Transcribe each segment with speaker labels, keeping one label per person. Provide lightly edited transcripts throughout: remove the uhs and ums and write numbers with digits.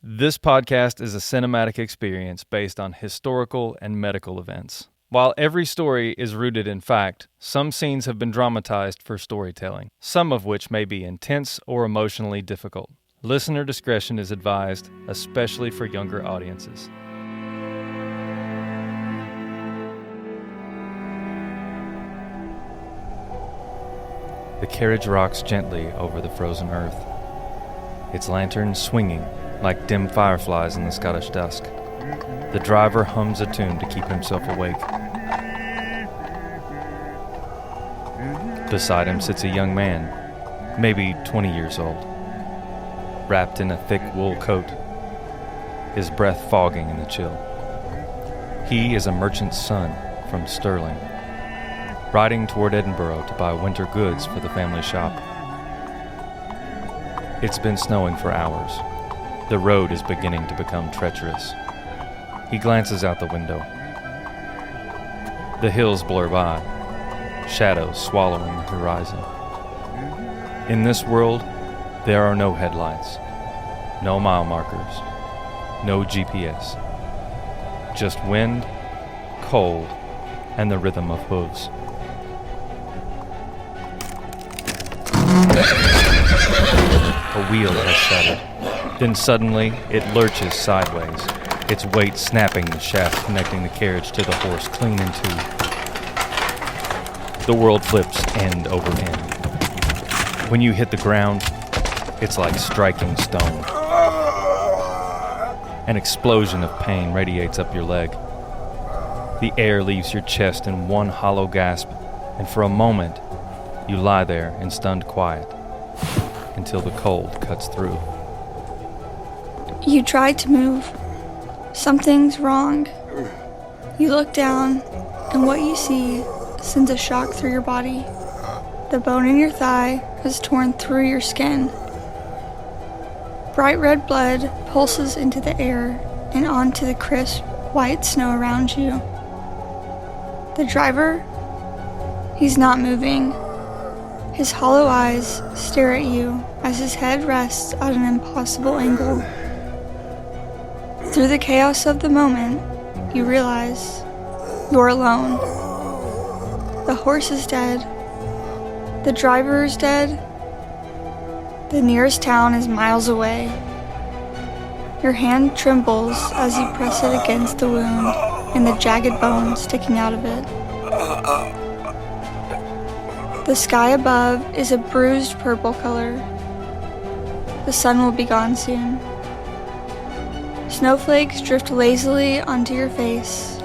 Speaker 1: This podcast is a cinematic experience based on historical and medical events. While every story is rooted in fact, some scenes have been dramatized for storytelling, some of which may be intense or emotionally difficult. Listener discretion is advised, especially for younger audiences. The carriage rocks gently over the frozen earth, its lantern swinging like dim fireflies in the Scottish dusk. The driver hums a tune to keep himself awake. Beside him sits a young man, maybe 20 years old, wrapped in a thick wool coat, his breath fogging in the chill. He is a merchant's son from Stirling, riding toward Edinburgh to buy winter goods for the family shop. It's been snowing for hours. The road is beginning to become treacherous. He glances out the window. The hills blur by, shadows swallowing the horizon. In this world, there are no headlights, no mile markers, no GPS. Just wind, cold, and the rhythm of hooves. A wheel has shattered. Then suddenly, it lurches sideways, its weight snapping the shaft connecting the carriage to the horse clean in two. The world flips end over end. When you hit the ground, it's like striking stone. An explosion of pain radiates up your leg. The air leaves your chest in one hollow gasp, and for a moment, you lie there in stunned quiet until the cold cuts through.
Speaker 2: You try to move. Something's wrong. You look down, and what you see sends a shock through your body. The bone in your thigh has torn through your skin. Bright red blood pulses into the air and onto the crisp, white snow around you. The driver, he's not moving. His hollow eyes stare at you as his head rests at an impossible angle. Through the chaos of the moment, you realize you're alone. The horse is dead. The driver is dead. The nearest town is miles away. Your hand trembles as you press it against the wound and the jagged bone sticking out of it. The sky above is a bruised purple color. The sun will be gone soon. Snowflakes drift lazily onto your face,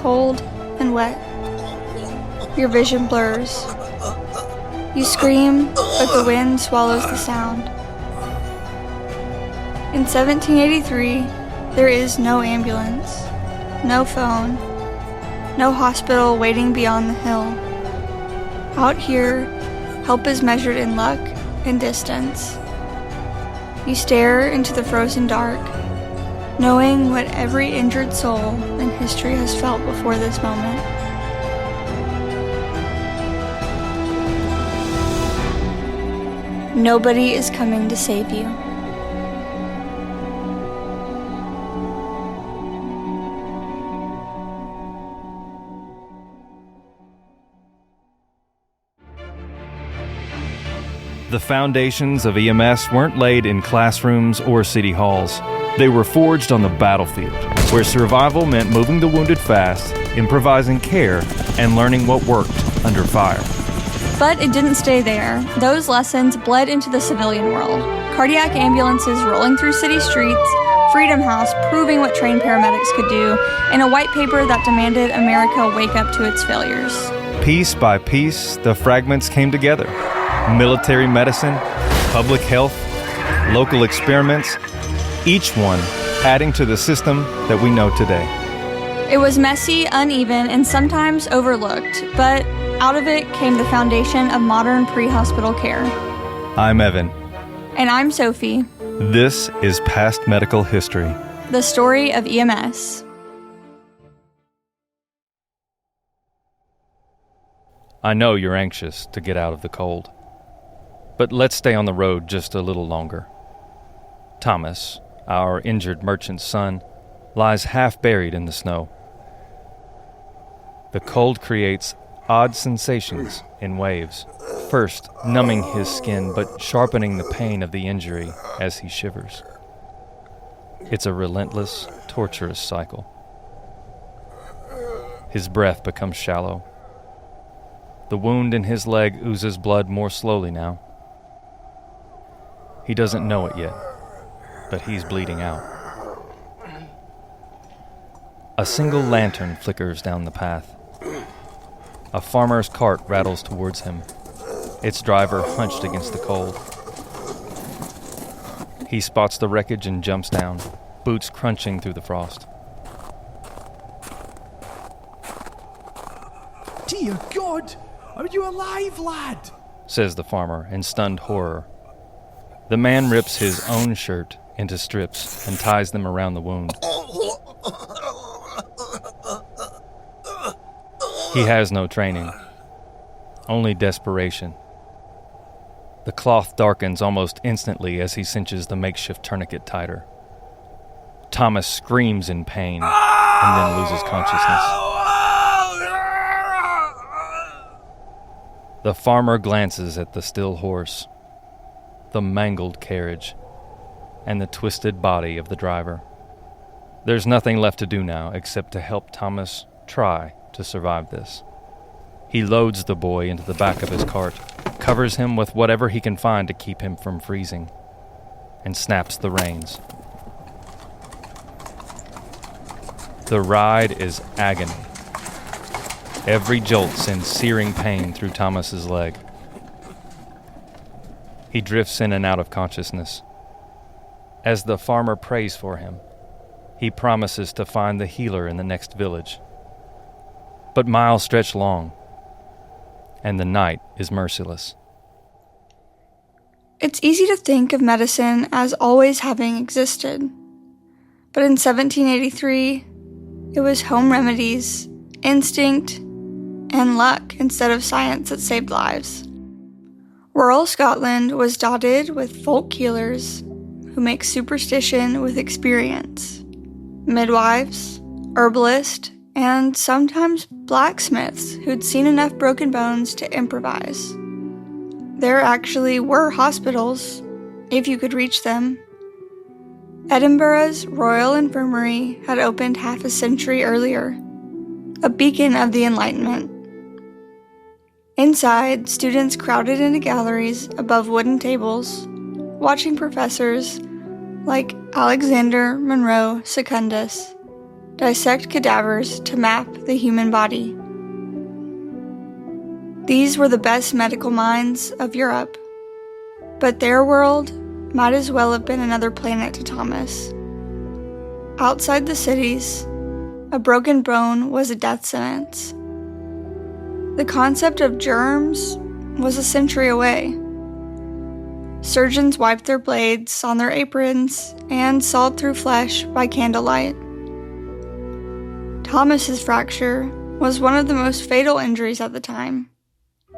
Speaker 2: cold and wet. Your vision blurs. You scream, but the wind swallows the sound. In 1783, there is no ambulance, no phone, no hospital waiting beyond the hill. Out here, help is measured in luck and distance. You stare into the frozen dark, knowing what every injured soul in history has felt before this moment. Nobody is coming to save you.
Speaker 1: The foundations of EMS weren't laid in classrooms or city halls. They were forged on the battlefield, where survival meant moving the wounded fast, improvising care, and learning what worked under fire.
Speaker 2: But it didn't stay there. Those lessons bled into the civilian world. Cardiac ambulances rolling through city streets, Freedom House proving what trained paramedics could do, and a white paper that demanded America wake up to its failures.
Speaker 1: Piece by piece, the fragments came together. Military medicine, public health, local experiments, each one adding to the system that we know today.
Speaker 2: It was messy, uneven, and sometimes overlooked, but out of it came the foundation of modern pre-hospital care.
Speaker 1: I'm Evan.
Speaker 2: And I'm Sophie.
Speaker 1: This is Past Medical History.
Speaker 2: The Story of EMS.
Speaker 1: I know you're anxious to get out of the cold, but let's stay on the road just a little longer. Thomas, our injured merchant's son, lies half buried in the snow. The cold creates odd sensations in waves, first numbing his skin but sharpening the pain of the injury as he shivers. It's a relentless, torturous cycle. His breath becomes shallow. The wound in his leg oozes blood more slowly now. He doesn't know it yet, but he's bleeding out. A single lantern flickers down the path. A farmer's cart rattles towards him, its driver hunched against the cold. He spots the wreckage and jumps down, boots crunching through the frost.
Speaker 3: "Dear God, are you alive, lad?"
Speaker 1: says the farmer in stunned horror. The man rips his own shirt into strips and ties them around the wound. He has no training, only desperation. The cloth darkens almost instantly as he cinches the makeshift tourniquet tighter. Thomas screams in pain and then loses consciousness. The farmer glances at the still horse, the mangled carriage, and the twisted body of the driver. There's nothing left to do now except to help Thomas try to survive this. He loads the boy into the back of his cart, covers him with whatever he can find to keep him from freezing, and snaps the reins. The ride is agony. Every jolt sends searing pain through Thomas's leg. He drifts in and out of consciousness. As the farmer prays for him, he promises to find the healer in the next village. But miles stretch long, and the night is merciless.
Speaker 2: It's easy to think of medicine as always having existed. But in 1783, it was home remedies, instinct, and luck instead of science that saved lives. Rural Scotland was dotted with folk healers who make superstition with experience. Midwives, herbalists, and sometimes blacksmiths who'd seen enough broken bones to improvise. There actually were hospitals, if you could reach them. Edinburgh's Royal Infirmary had opened half a century earlier, a beacon of the Enlightenment. Inside, students crowded into galleries above wooden tables, watching professors like Alexander Monroe Secundus dissect cadavers to map the human body. These were the best medical minds of Europe, but their world might as well have been another planet to Thomas. Outside the cities, a broken bone was a death sentence. The concept of germs was a century away. Surgeons wiped their blades on their aprons and sawed through flesh by candlelight. Thomas's fracture was one of the most fatal injuries at the time.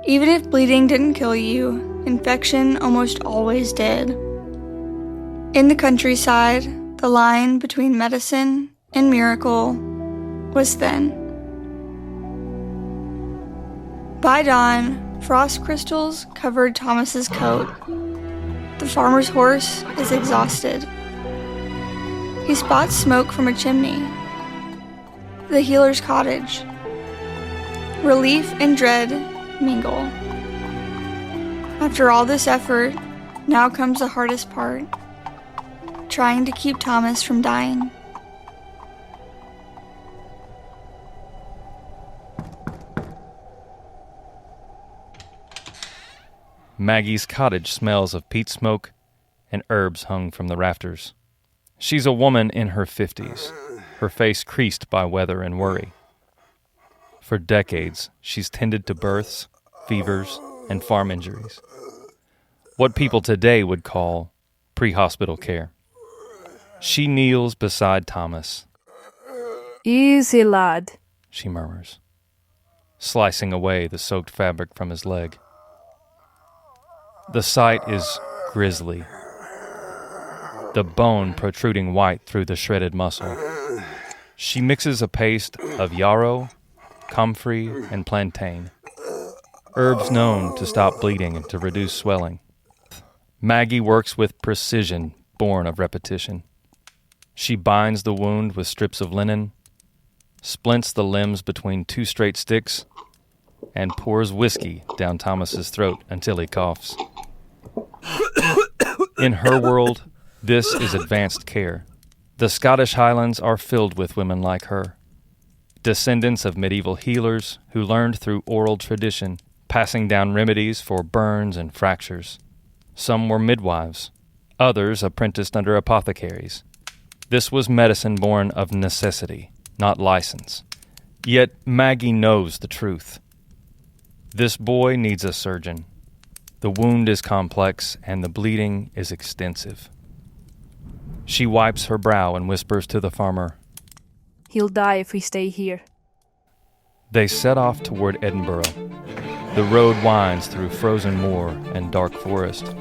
Speaker 2: Even if bleeding didn't kill you, infection almost always did. In the countryside, the line between medicine and miracle was thin. By dawn, frost crystals covered Thomas's coat. The farmer's horse is exhausted. He spots smoke from a chimney. The healer's cottage. Relief and dread mingle. After all this effort, now comes the hardest part: trying to keep Thomas from dying.
Speaker 1: Maggie's cottage smells of peat smoke and herbs hung from the rafters. She's a woman in her 50s, her face creased by weather and worry. For decades, she's tended to births, fevers, and farm injuries. What people today would call pre-hospital care. She kneels beside Thomas.
Speaker 4: "Easy, lad,"
Speaker 1: she murmurs, slicing away the soaked fabric from his leg. The sight is grisly. the bone protruding white through the shredded muscle. She mixes a paste of yarrow, comfrey, and plantain, herbs known to stop bleeding and to reduce swelling. Maggie works with precision born of repetition. She binds the wound with strips of linen, splints the limbs between two straight sticks, and pours whiskey down Thomas's throat until he coughs. In her world, this is advanced care. The Scottish Highlands are filled with women like her, descendants of medieval healers who learned through oral tradition, passing down remedies for burns and fractures. Some were midwives, others apprenticed under apothecaries. This was medicine born of necessity, not license. Yet Maggie knows the truth. This boy needs a surgeon. The wound is complex and the bleeding is extensive. She wipes her brow and whispers to the farmer,
Speaker 4: He'll die if we stay here.
Speaker 1: They set off toward Edinburgh. The road winds through frozen moor and dark forest.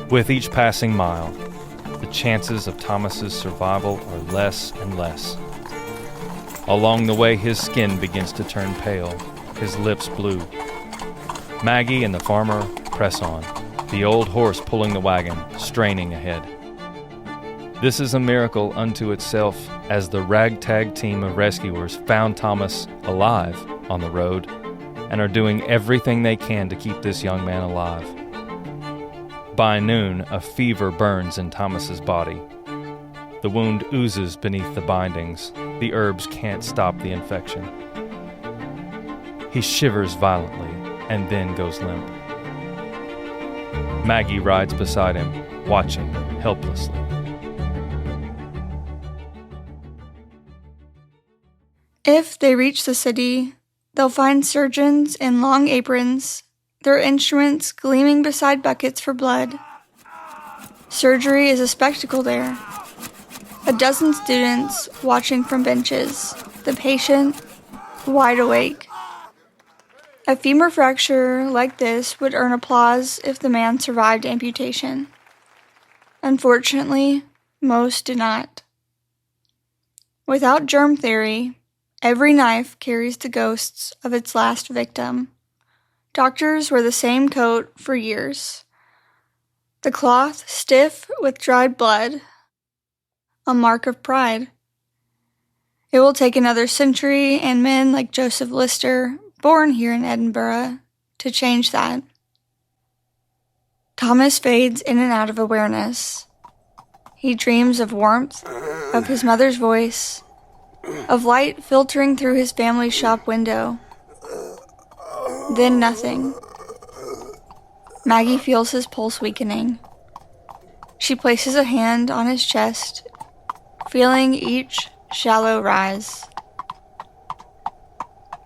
Speaker 1: With each passing mile, the chances of Thomas's survival are less and less. Along the way, his skin begins to turn pale, his lips blue. Maggie and the farmer press on, the old horse pulling the wagon, straining ahead. This is a miracle unto itself, as the ragtag team of rescuers found Thomas alive on the road and are doing everything they can to keep this young man alive. By noon, a fever burns in Thomas's body. The wound oozes beneath the bindings. The herbs can't stop the infection. He shivers violently and then goes limp. Maggie rides beside him, watching helplessly.
Speaker 2: If they reach the city, they'll find surgeons in long aprons, their instruments gleaming beside buckets for blood. Surgery is a spectacle there. A dozen students watching from benches, the patient wide awake. A femur fracture like this would earn applause if the man survived amputation. Unfortunately, most do not. Without germ theory, every knife carries the ghosts of its last victim. Doctors wear the same coat for years. The cloth stiff with dried blood, a mark of pride. It will take another century and men like Joseph Lister, born here in Edinburgh, to change that. Thomas fades in and out of awareness. He dreams of warmth, of his mother's voice, of light filtering through his family's shop window. Then nothing. Maggie feels his pulse weakening. She places a hand on his chest, feeling each shallow rise.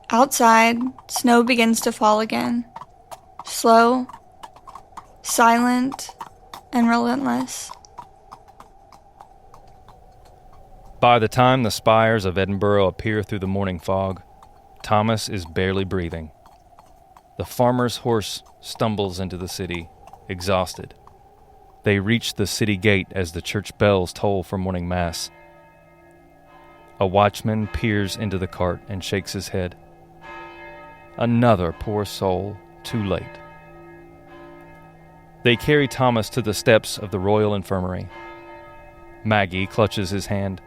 Speaker 2: Outside, snow begins to fall again. Slow, silent, and relentless.
Speaker 1: By the time the spires of Edinburgh appear through the morning fog, Thomas is barely breathing. The farmer's horse stumbles into the city, exhausted. They reach the city gate as the church bells toll for morning mass. A watchman peers into the cart and shakes his head. Another poor soul, too late. They carry Thomas to the steps of the Royal Infirmary. Maggie clutches his hand.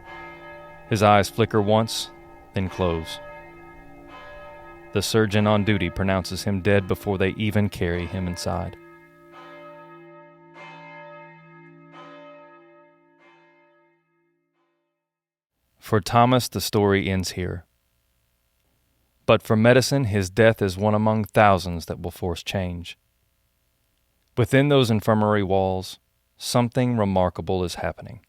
Speaker 1: His eyes flicker once, then close. The surgeon on duty pronounces him dead before they even carry him inside. For Thomas, the story ends here. But for medicine, his death is one among thousands that will force change. Within those infirmary walls, something remarkable is happening.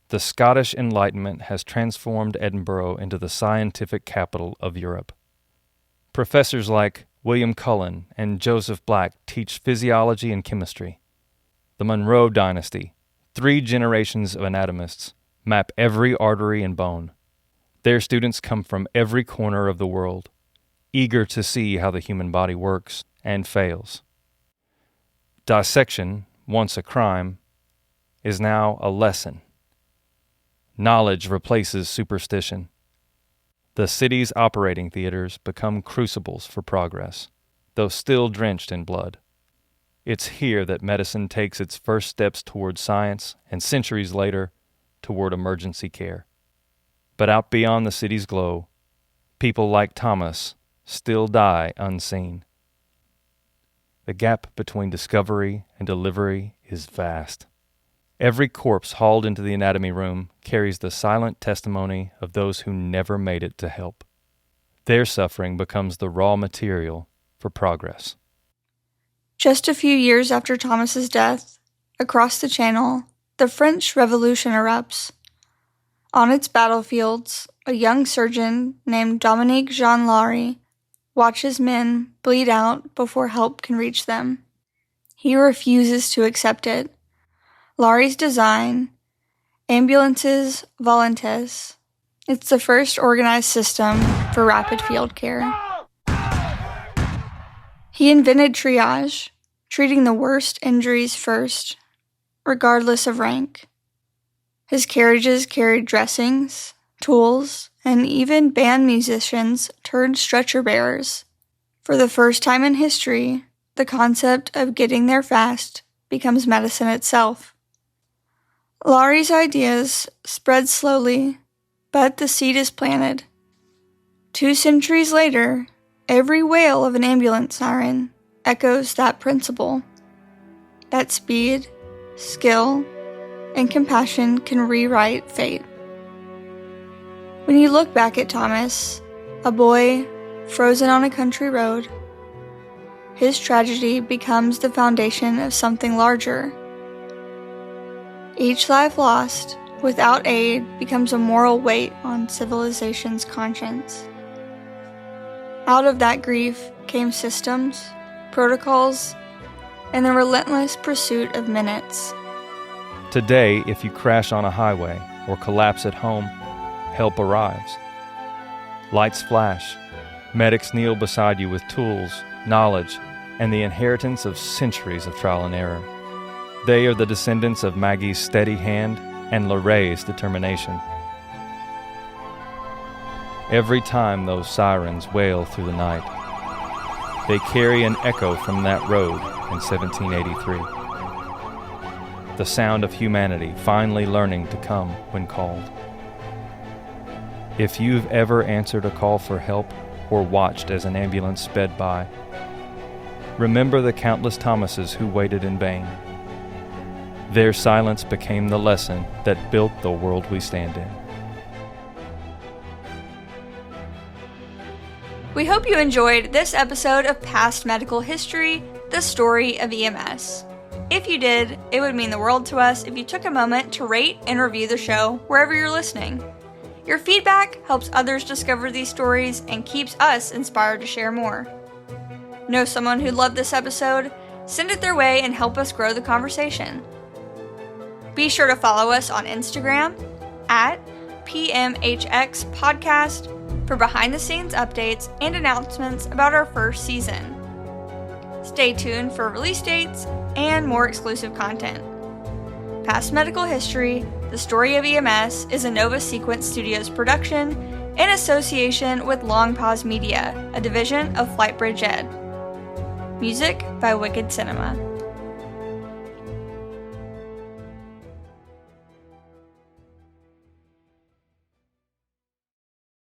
Speaker 1: The Scottish Enlightenment has transformed Edinburgh into the scientific capital of Europe. Professors like William Cullen and Joseph Black teach physiology and chemistry. The Monroe dynasty, 3 generations of anatomists, map every artery and bone. Their students come from every corner of the world, eager to see how the human body works and fails. Dissection, once a crime, is now a lesson. Knowledge replaces superstition. The city's operating theaters become crucibles for progress, though still drenched in blood. It's here that medicine takes its first steps toward science and centuries later, toward emergency care. But out beyond the city's glow, people like Thomas still die unseen. The gap between discovery and delivery is vast. Every corpse hauled into the anatomy room carries the silent testimony of those who never made it to help. Their suffering becomes the raw material for progress.
Speaker 2: Just a few years after Thomas's death, across the Channel, the French Revolution erupts. On its battlefields, a young surgeon named Dominique Jean Larrey watches men bleed out before help can reach them. He refuses to accept it. Larry's design, Ambulances Volontaires, it's the first organized system for rapid field care. He invented triage, treating the worst injuries first, regardless of rank. His carriages carried dressings, tools, and even band musicians turned stretcher bearers. For the first time in history, the concept of getting there fast becomes medicine itself. Larry's ideas spread slowly, but the seed is planted. 2 centuries later, every wail of an ambulance siren echoes that principle. That speed, skill, and compassion can rewrite fate. When you look back at Thomas, a boy frozen on a country road, his tragedy becomes the foundation of something larger. Each life lost without aid becomes a moral weight on civilization's conscience. Out of that grief came systems, protocols, and the relentless pursuit of minutes.
Speaker 1: Today, if you crash on a highway or collapse at home, help arrives. Lights flash. Medics kneel beside you with tools, knowledge, and the inheritance of centuries of trial and error. They are the descendants of Maggie's steady hand and Lorraine's determination. Every time those sirens wail through the night, they carry an echo from that road in 1783. The sound of humanity finally learning to come when called. If you've ever answered a call for help or watched as an ambulance sped by, remember the countless Thomases who waited in vain. Their silence became the lesson that built the world we stand in.
Speaker 2: We hope you enjoyed this episode of Past Medical History, the Story of EMS. If you did, it would mean the world to us if you took a moment to rate and review the show wherever you're listening. Your feedback helps others discover these stories and keeps us inspired to share more. Know someone who loved this episode? Send it their way and help us grow the conversation. Be sure to follow us on Instagram at PMHX Podcast for behind-the-scenes updates and announcements about our first season. Stay tuned for release dates and more exclusive content. Past Medical History, the Story of EMS is a Nova Sequence Studios production in association with Long Pause Media, a division of Flightbridge Ed. Music by Wicked Cinema.